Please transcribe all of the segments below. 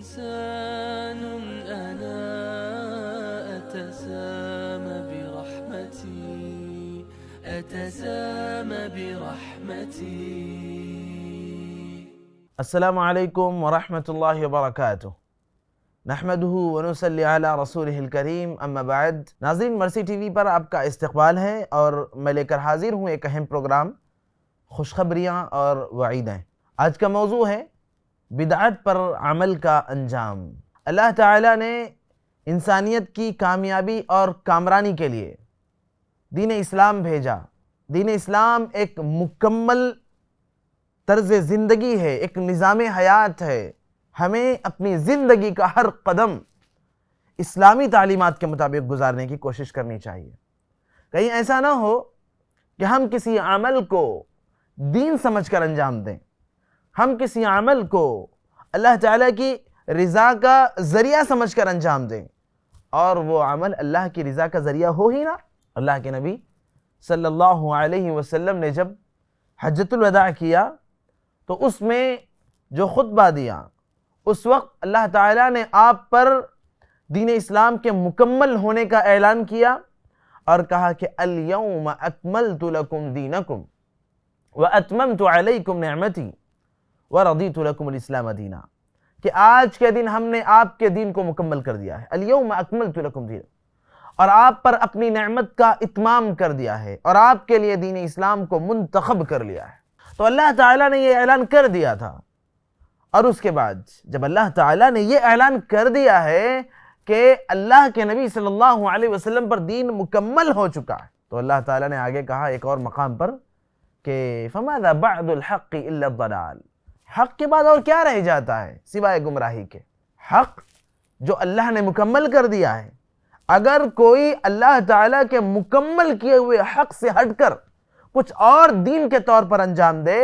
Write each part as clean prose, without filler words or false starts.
إنسان أنا أتسامى برحمتي. السلام علیکم ورحمۃ اللہ وبرکاتہ. نحمدہ ونصلی علی رسولہ الکریم، اما بعد. ناظرین، مرسی ٹی وی پر آپ کا استقبال ہے اور میں لے کر حاضر ہوں ایک اہم پروگرام، خوشخبریاں اور وعیدیں. آج کا موضوع ہے بدعت پر عمل کا انجام. اللہ تعالیٰ نے انسانیت کی کامیابی اور کامرانی کے لیے دین اسلام بھیجا. دین اسلام ایک مکمل طرز زندگی ہے، ایک نظام حیات ہے. ہمیں اپنی زندگی کا ہر قدم اسلامی تعلیمات کے مطابق گزارنے کی کوشش کرنی چاہیے. کہیں ایسا نہ ہو کہ ہم کسی عمل کو دین سمجھ کر انجام دیں، ہم کسی عمل کو اللہ تعالیٰ کی رضا کا ذریعہ سمجھ کر انجام دیں اور وہ عمل اللہ کی رضا کا ذریعہ ہو ہی نہ. اللہ کے نبی صلی اللہ علیہ وسلم نے جب حجۃ الوداع کیا تو اس میں جو خطبہ دیا، اس وقت اللہ تعالیٰ نے آپ پر دین اسلام کے مکمل ہونے کا اعلان کیا اور کہا کہ اليوم اکملت لکم دینکم واتممت علیکم نعمتی ورضیت لکم الاسلام دینا، کہ آج کے دن ہم نے آپ کے دین کو مکمل کر دیا ہے. اليوم اکملت لکم دینکم، اور آپ پر اپنی نعمت کا اتمام کر دیا ہے اور آپ کے لیے دین اسلام کو منتخب کر لیا ہے. تو اللہ تعالیٰ نے یہ اعلان کر دیا تھا، اور اس کے بعد جب اللہ تعالیٰ نے یہ اعلان کر دیا ہے کہ اللہ کے نبی صلی اللہ علیہ وسلم پر دین مکمل ہو چکا ہے، تو اللہ تعالیٰ نے آگے کہا ایک اور مقام پر کہ فَمَاذَا بَعْدُ الْحَقِّ إِلَّا الضَّلَالِ، حق کے بعد اور کیا رہ جاتا ہے سوائے گمراہی کے. حق جو اللہ نے مکمل کر دیا ہے، اگر کوئی اللہ تعالیٰ کے مکمل کیے ہوئے حق سے ہٹ کر کچھ اور دین کے طور پر انجام دے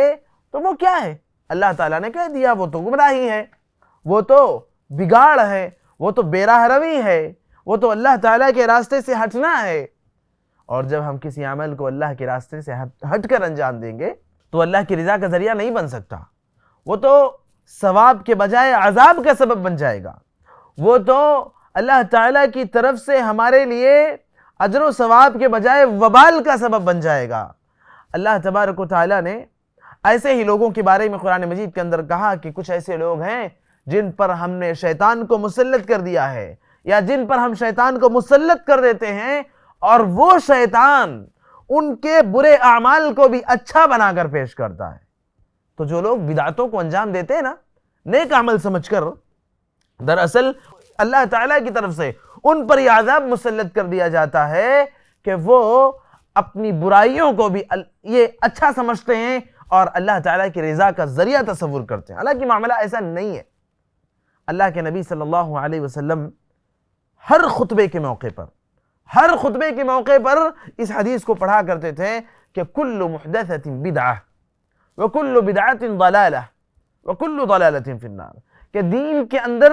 تو وہ کیا ہے؟ اللہ تعالیٰ نے کہہ دیا وہ تو گمراہی ہے، وہ تو بگاڑ ہے، وہ تو بے راہ روی ہے، وہ تو اللہ تعالیٰ کے راستے سے ہٹنا ہے. اور جب ہم کسی عمل کو اللہ کے راستے سے ہٹ کر انجام دیں گے تو اللہ کی رضا کا ذریعہ نہیں بن سکتا. وہ تو ثواب کے بجائے عذاب کا سبب بن جائے گا. وہ تو اللہ تعالیٰ کی طرف سے ہمارے لیے اجر و ثواب کے بجائے وبال کا سبب بن جائے گا. اللہ تبارک و تعالیٰ نے ایسے ہی لوگوں کے بارے میں قرآن مجید کے اندر کہا کہ کچھ ایسے لوگ ہیں جن پر ہم نے شیطان کو مسلط کر دیا ہے، یا جن پر ہم شیطان کو مسلط کر دیتے ہیں اور وہ شیطان ان کے برے اعمال کو بھی اچھا بنا کر پیش کرتا ہے. تو جو لوگ بدعتوں کو انجام دیتے ہیں نا نیک عمل سمجھ کر، دراصل اللہ تعالیٰ کی طرف سے ان پر یہ عذاب مسلط کر دیا جاتا ہے کہ وہ اپنی برائیوں کو بھی یہ اچھا سمجھتے ہیں اور اللہ تعالیٰ کی رضا کا ذریعہ تصور کرتے ہیں. حالانکہ معاملہ ایسا نہیں ہے. اللہ کے نبی صلی اللہ علیہ وسلم ہر خطبے کے موقع پر اس حدیث کو پڑھا کرتے تھے کہ کل محدثۃ بدعہ وکل بدعۃ ضلالہ وکل ضلالۃ فی النار، کہ دین کے اندر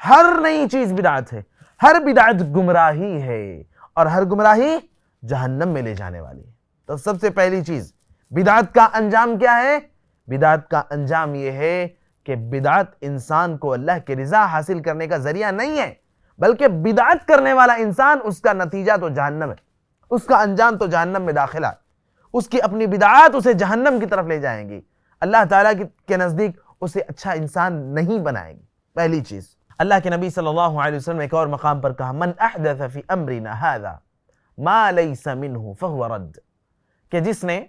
ہر نئی چیز بدعت ہے، ہر بدعت گمراہی ہے اور ہر گمراہی جہنم میں لے جانے والی ہے. تو سب سے پہلی چیز، بدعت کا انجام کیا ہے؟ بدعت کا انجام یہ ہے کہ بدعت انسان کو اللہ کی رضا حاصل کرنے کا ذریعہ نہیں ہے، بلکہ بدعت کرنے والا انسان اس کا نتیجہ تو جہنم ہے، اس کا انجام تو جہنم میں داخلہ ہے. اس کی اپنی بدعات اسے جہنم کی طرف لے جائیں گی، اللہ تعالیٰ کے نزدیک اسے اچھا انسان نہیں بنائے گی. پہلی چیز. اللہ کے نبی صلی اللہ علیہ وسلم نے ایک اور مقام پر کہا من احدث فی امرنا ھذا ما لیس منہ فہو رد، کہ جس نے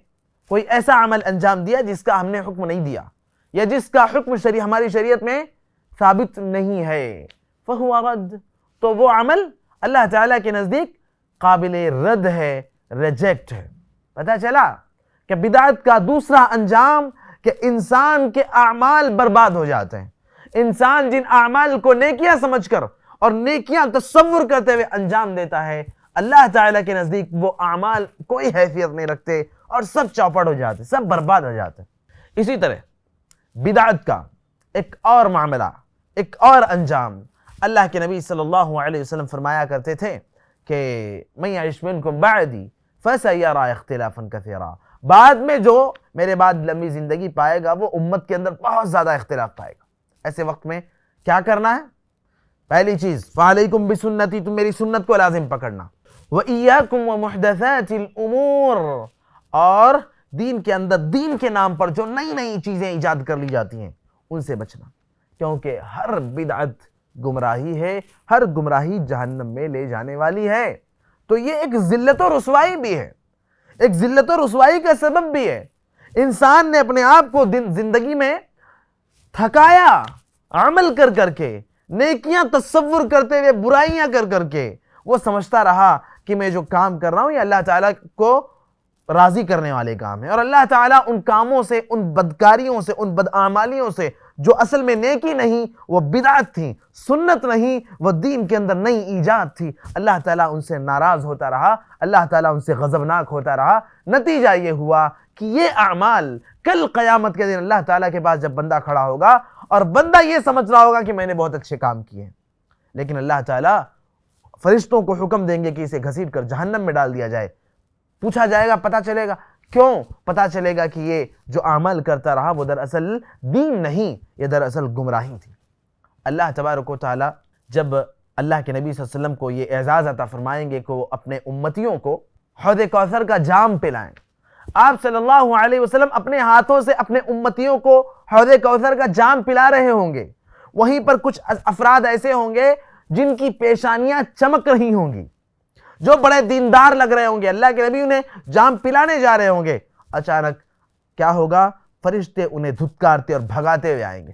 کوئی ایسا عمل انجام دیا جس کا ہم نے حکم نہیں دیا یا جس کا حکم ہماری شریعت میں ثابت نہیں ہے، فہو رد، تو وہ عمل اللہ تعالیٰ کے نزدیک قابل رد ہے، ریجیکٹ ہے. پتہ چلا کہ بدعت کا دوسرا انجام کہ انسان کے اعمال برباد ہو جاتے ہیں. انسان جن اعمال کو نیکیاں سمجھ کر اور نیکیاں تصور کرتے ہوئے انجام دیتا ہے، اللہ تعالیٰ کے نزدیک وہ اعمال کوئی حیثیت نہیں رکھتے اور سب چوپٹ ہو جاتے، سب برباد ہو جاتے. اسی طرح بدعت کا ایک اور معاملہ، ایک اور انجام، اللہ کے نبی صلی اللہ علیہ وسلم فرمایا کرتے تھے کہ من یعش منکم بعدی فسیری اختلافا کثیرا، بعد میں جو میرے بعد لمبی زندگی پائے گا وہ امت کے اندر بہت زیادہ اختلاف پائے گا. ایسے وقت میں کیا کرنا ہے؟ پہلی چیز فعلیکم بسنتی، تم میری سنت کو لازم پکڑنا، وَإِيَّاكُمْ وَمُحْدَثَاتِ الْأُمُورِ، اور دین کے اندر دین کے نام پر جو نئی نئی چیزیں ایجاد کر لی جاتی ہیں ان سے بچنا، کیونکہ ہر بدعت گمراہی ہے، ہر گمراہی جہنم میں لے جانے والی ہے۔ تو یہ ایک ذلت و رسوائی بھی ہے، ایک ذلت و رسوائی کا سبب بھی ہے۔ انسان نے اپنے آپ کو زندگی میں تھکایا، عمل کر کر کے، نیکیاں تصور کرتے ہوئے، برائیاں کر کر کے، وہ سمجھتا رہا کہ میں جو کام کر رہا ہوں یہ اللہ تعالیٰ کو راضی کرنے والے کام ہیں، اور اللہ تعالیٰ ان کاموں سے، ان بدکاریوں سے، ان بدعمالیوں سے جو اصل میں نیکی نہیں، وہ بدعت تھی، سنت نہیں، وہ دین کے اندر نئی ایجاد تھی، اللہ تعالیٰ ان سے ناراض ہوتا رہا، اللہ تعالیٰ ان سے غضبناک ہوتا رہا۔ نتیجہ یہ ہوا کہ یہ اعمال کل قیامت کے دن اللہ تعالیٰ کے پاس جب بندہ کھڑا ہوگا اور بندہ یہ سمجھ رہا ہوگا کہ میں نے بہت اچھے کام کیے ہیں، لیکن اللہ تعالیٰ فرشتوں کو حکم دیں گے کہ اسے گھسیٹ کر جہنم میں ڈال دیا جائے۔ پوچھا جائے گا، پتہ چلے گا کیوں؟ پتہ چلے گا کہ یہ جو عمل کرتا رہا وہ دراصل دین نہیں، یہ دراصل گمراہی تھی۔ اللہ تبارک و تعالیٰ جب اللہ کے نبی صلی اللہ علیہ وسلم کو یہ اعزاز عطا فرمائیں گے کہ وہ اپنے امتیوں کو حوض کوثر کا جام پلائیں، آپ صلی اللہ علیہ وسلم اپنے ہاتھوں سے اپنے امتیوں کو حوض کوثر کا جام پلا رہے ہوں گے، وہیں پر کچھ افراد ایسے ہوں گے جن کی پیشانیاں چمک رہی ہوں گی، جو بڑے دیندار لگ رہے ہوں گے، اللہ کے نبی انہیں جام پلانے جا رہے ہوں گے، اچانک کیا ہوگا؟ فرشتے انہیں دھتکارتے اور بھگاتے ہوئے آئیں گے۔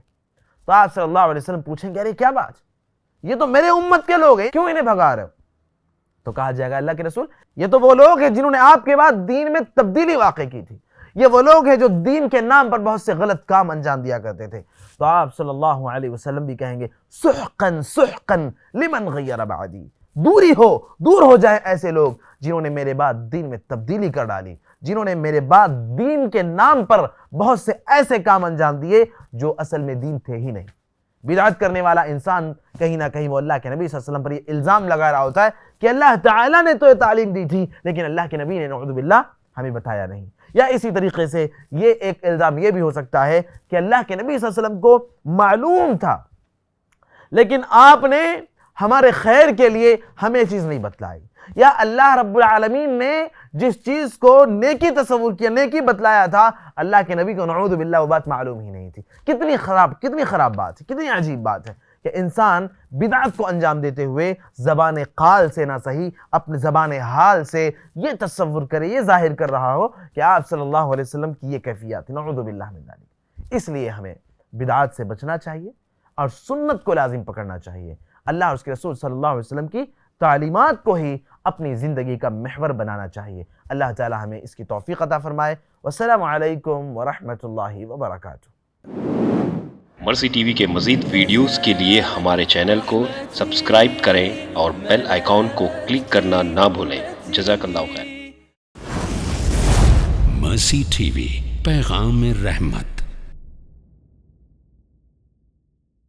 تو آپ صلی اللہ علیہ وسلم پوچھیں گے ارے کیا بات، یہ تو میرے امت کے لوگ ہیں، کیوں انہیں بھگا رہے ہو؟ تو کہا جائے گا اللہ کے رسول یہ تو وہ لوگ ہیں جنہوں نے آپ کے بعد دین میں تبدیلی واقع کی تھی، یہ وہ لوگ ہیں جو دین کے نام پر بہت سے غلط کام انجام دیا کرتے تھے۔ تو آپ صلی اللہ علیہ وسلم بھی کہیں گے سحقن سحقن لمن غیر بعدی، دور ہو جائیں ایسے لوگ جنہوں نے میرے بعد دین میں تبدیلی کر ڈالی، جنہوں نے میرے بعد دین کے نام پر بہت سے ایسے کام انجام دیے جو اصل میں دین تھے ہی نہیں۔ بدعت کرنے والا انسان کہیں نہ کہیں وہ اللہ کے نبی صلی اللہ علیہ وسلم پر یہ الزام لگا رہا ہوتا ہے کہ اللہ تعالیٰ نے تو یہ تعلیم دی تھی لیکن اللہ کے نبی نے نعوذ باللہ ہمیں بتایا نہیں۔ یا اسی طریقے سے یہ ایک الزام یہ بھی ہو سکتا ہے کہ اللہ کے نبی صلی اللہ علیہ وسلم کو معلوم تھا لیکن آپ نے ہمارے خیر کے لیے ہمیں چیز نہیں بتلائی، یا اللہ رب العالمین نے جس چیز کو نیکی تصور کیا، نیکی بتلایا تھا، اللہ کے نبی کو نعوذ باللہ وہ بات معلوم ہی نہیں تھی۔ کتنی خراب بات ہے، کتنی عجیب بات ہے کہ انسان بدعت کو انجام دیتے ہوئے زبان قال سے نہ صحیح اپنے زبان حال سے یہ تصور کرے، یہ ظاہر کر رہا ہو کہ آپ صلی اللہ علیہ وسلم کی یہ کیفیات، نعوذ باللہ من ذلک۔ اس لیے ہمیں بدعات سے بچنا چاہیے اور سنت کو لازم پکڑنا چاہیے، اللہ اور اس کے رسول صلی اللہ علیہ وسلم کی تعلیمات کو ہی اپنی زندگی کا محور بنانا چاہیے۔ اللہ تعالی ہمیں اس کی توفیق عطا فرمائے۔ والسلام علیکم ورحمۃ اللہ وبرکاتہ۔ مرسی ٹی وی کے مزید ویڈیوز کے لیے ہمارے چینل کو سبسکرائب کریں اور بیل آئیکن کو کلک کرنا نہ بھولیں۔ جزاک اللہ خیر۔ مرسی ٹی وی، پیغام رحمت۔